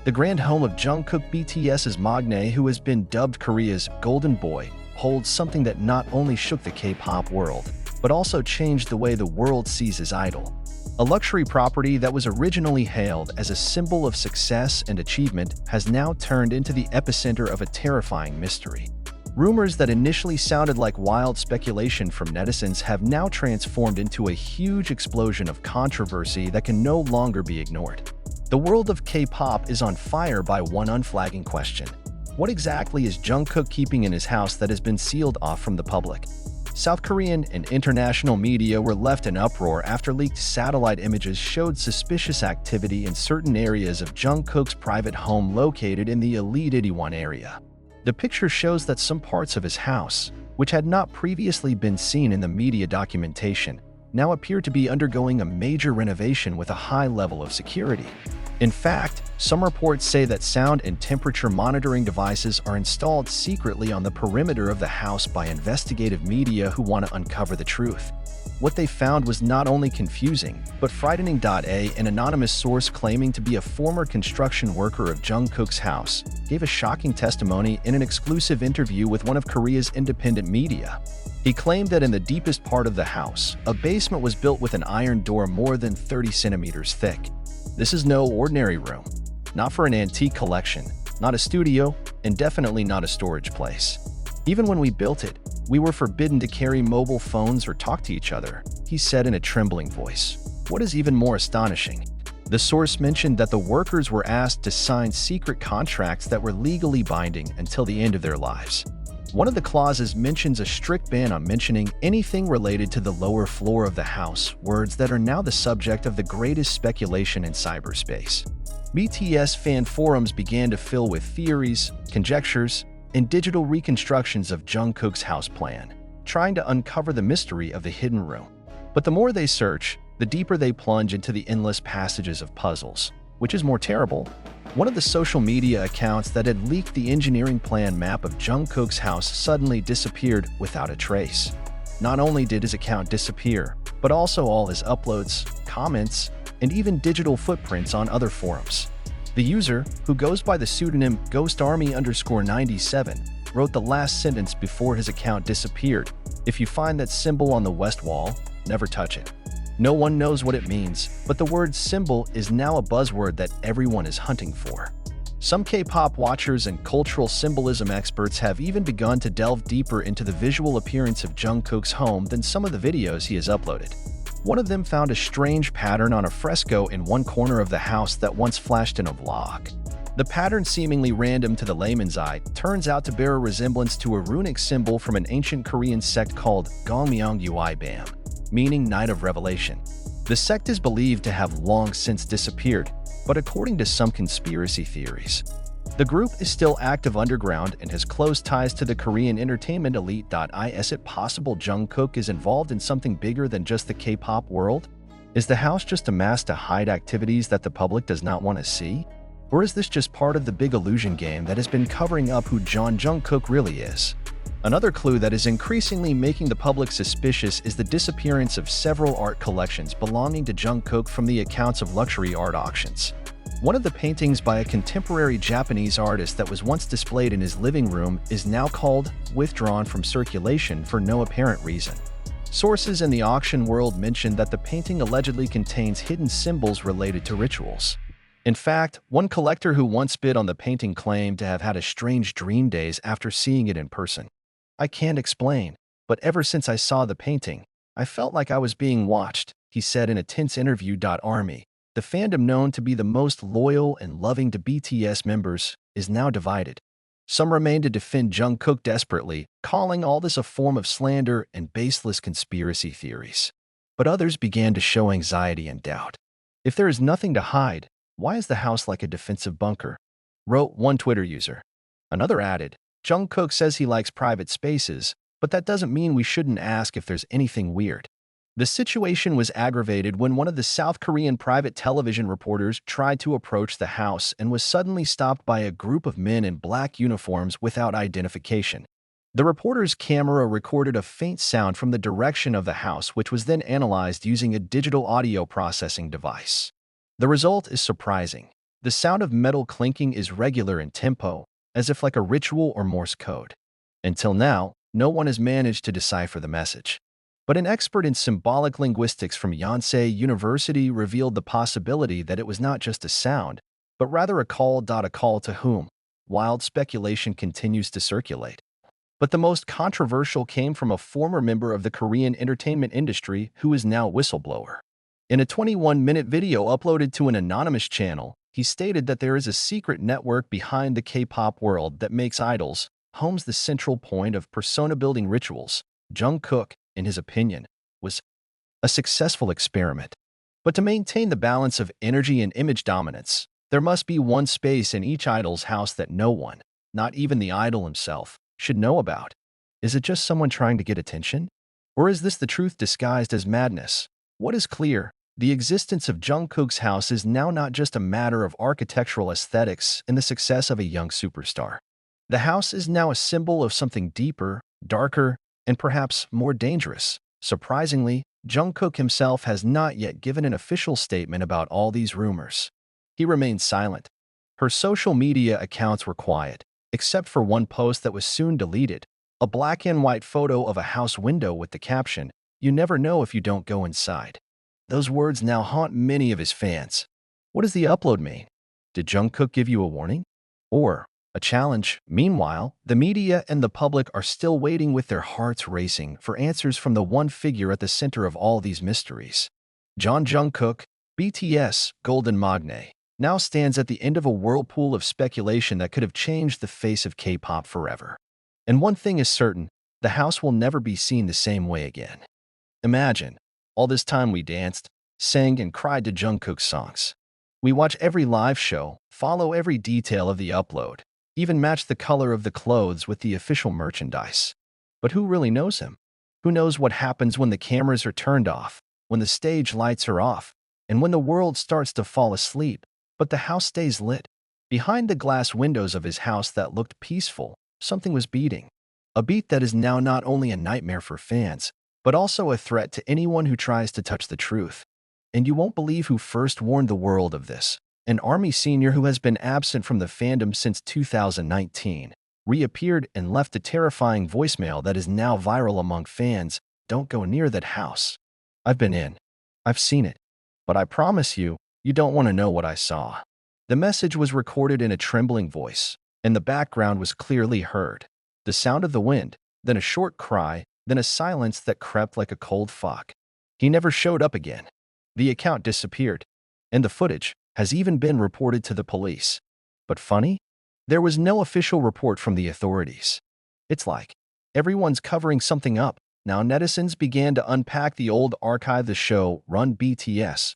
The grand home of Jungkook, BTS's Magne, who has been dubbed Korea's Golden Boy, holds something that not only shook the K-pop world, but also changed the way the world sees his idol. A luxury property that was originally hailed as a symbol of success and achievement has now turned into the epicenter of a terrifying mystery. Rumors that initially sounded like wild speculation from netizens have now transformed into a huge explosion of controversy that can no longer be ignored. The world of K-pop is on fire by one unflagging question. What exactly is Jungkook keeping in his house that has been sealed off from the public? South Korean and international media were left in uproar after leaked satellite images showed suspicious activity in certain areas of Jungkook's private home located in the Elite 81 area. The picture shows that some parts of his house, which had not previously been seen in the media documentation, now appear to be undergoing a major renovation with a high level of security. In fact, some reports say that sound and temperature monitoring devices are installed secretly on the perimeter of the house by investigative media who want to uncover the truth. What they found was not only confusing, but frightening. An anonymous source claiming to be a former construction worker of Jungkook's house gave a shocking testimony in an exclusive interview with one of Korea's independent media. He claimed that in the deepest part of the house, a basement was built with an iron door more than 30 centimeters thick. This is no ordinary room, not for an antique collection, not a studio, and definitely not a storage place. Even when we built it, we were forbidden to carry mobile phones or talk to each other, he said in a trembling voice. What is even more astonishing? The source mentioned that the workers were asked to sign secret contracts that were legally binding until the end of their lives. One of the clauses mentions a strict ban on mentioning anything related to the lower floor of the house, words that are now the subject of the greatest speculation in cyberspace. BTS fan forums began to fill with theories, conjectures, and digital reconstructions of Jungkook's house plan, trying to uncover the mystery of the hidden room. But the more they search, the deeper they plunge into the endless passages of puzzles. Which is more terrible? One of the social media accounts that had leaked the engineering plan map of Jungkook's house suddenly disappeared without a trace. Not only did his account disappear, but also all his uploads, comments, and even digital footprints on other forums. The user, who goes by the pseudonym GhostArmy_97, wrote the last sentence before his account disappeared. If you find that symbol on the west wall, never touch it. No one knows what it means, but the word symbol is now a buzzword that everyone is hunting for. Some K-pop watchers and cultural symbolism experts have even begun to delve deeper into the visual appearance of Jungkook's home than some of the videos he has uploaded. One of them found a strange pattern on a fresco in one corner of the house that once flashed in a vlog. The pattern, seemingly random to the layman's eye, turns out to bear a resemblance to a runic symbol from an ancient Korean sect called Gongmyeonguibam, meaning Night of Revelation. The sect is believed to have long since disappeared, but according to some conspiracy theories, the group is still active underground and has close ties to the Korean entertainment elite. Is it possible Jungkook is involved in something bigger than just the K-pop world? Is the house just a mask to hide activities that the public does not want to see? Or is this just part of the big illusion game that has been covering up who Jungkook really is? Another clue that is increasingly making the public suspicious is the disappearance of several art collections belonging to Jungkook from the accounts of luxury art auctions. One of the paintings by a contemporary Japanese artist that was once displayed in his living room is now called withdrawn from circulation for no apparent reason. Sources in the auction world mentioned that the painting allegedly contains hidden symbols related to rituals. In fact, one collector who once bid on the painting claimed to have had a strange dream days after seeing it in person. I can't explain, but ever since I saw the painting, I felt like I was being watched, he said in a tense interview. Army, the fandom known to be the most loyal and loving to BTS members, is now divided. Some remain to defend Jungkook desperately, calling all this a form of slander and baseless conspiracy theories. But others began to show anxiety and doubt. If there is nothing to hide, why is the house like a defensive bunker? Wrote one Twitter user. Another added, Jungkook says he likes private spaces, but that doesn't mean we shouldn't ask if there's anything weird. The situation was aggravated when one of the South Korean private television reporters tried to approach the house and was suddenly stopped by a group of men in black uniforms without identification. The reporter's camera recorded a faint sound from the direction of the house, which was then analyzed using a digital audio processing device. The result is surprising. The sound of metal clinking is regular in tempo, as if like a ritual or Morse code. Until now, no one has managed to decipher the message. But an expert in symbolic linguistics from Yonsei University revealed the possibility that it was not just a sound, but rather a call. A call to whom? Wild speculation continues to circulate. But the most controversial came from a former member of the Korean entertainment industry who is now a whistleblower. In a 21-minute video uploaded to an anonymous channel, he stated that there is a secret network behind the K-pop world that makes idols, homes the central point of persona-building rituals. Jungkook, in his opinion, was a successful experiment. But to maintain the balance of energy and image dominance, there must be one space in each idol's house that no one, not even the idol himself, should know about. Is it just someone trying to get attention? Or is this the truth disguised as madness? What is clear? The existence of Jungkook's house is now not just a matter of architectural aesthetics and the success of a young superstar. The house is now a symbol of something deeper, darker, and perhaps more dangerous. Surprisingly, Jungkook himself has not yet given an official statement about all these rumors. He remains silent. Her social media accounts were quiet, except for one post that was soon deleted, a black and white photo of a house window with the caption, "You never know if you don't go inside." Those words now haunt many of his fans. What does the upload mean? Did Jungkook give you a warning? Or a challenge? Meanwhile, the media and the public are still waiting with their hearts racing for answers from the one figure at the center of all these mysteries. Jungkook, BTS, Golden Magne, now stands at the end of a whirlpool of speculation that could have changed the face of K-pop forever. And one thing is certain, the house will never be seen the same way again. Imagine, all this time we danced, sang, and cried to Jungkook's songs. We watch every live show, follow every detail of the upload, even match the color of the clothes with the official merchandise. But who really knows him? Who knows what happens when the cameras are turned off, when the stage lights are off, and when the world starts to fall asleep, but the house stays lit? Behind the glass windows of his house that looked peaceful, something was beating. A beat that is now not only a nightmare for fans, but also a threat to anyone who tries to touch the truth. And you won't believe who first warned the world of this. An ARMY senior who has been absent from the fandom since 2019 reappeared and left a terrifying voicemail that is now viral among fans. "Don't go near that house. I've been in. I've seen it. But I promise you, you don't want to know what I saw." The message was recorded in a trembling voice, and the background was clearly heard. The sound of the wind, then a short cry, then a silence that crept like a cold fog. He never showed up again. The account disappeared, and the footage has even been reported to the police. But funny? There was no official report from the authorities. It's like everyone's covering something up. Now netizens began to unpack the old archive. The show, run BTS,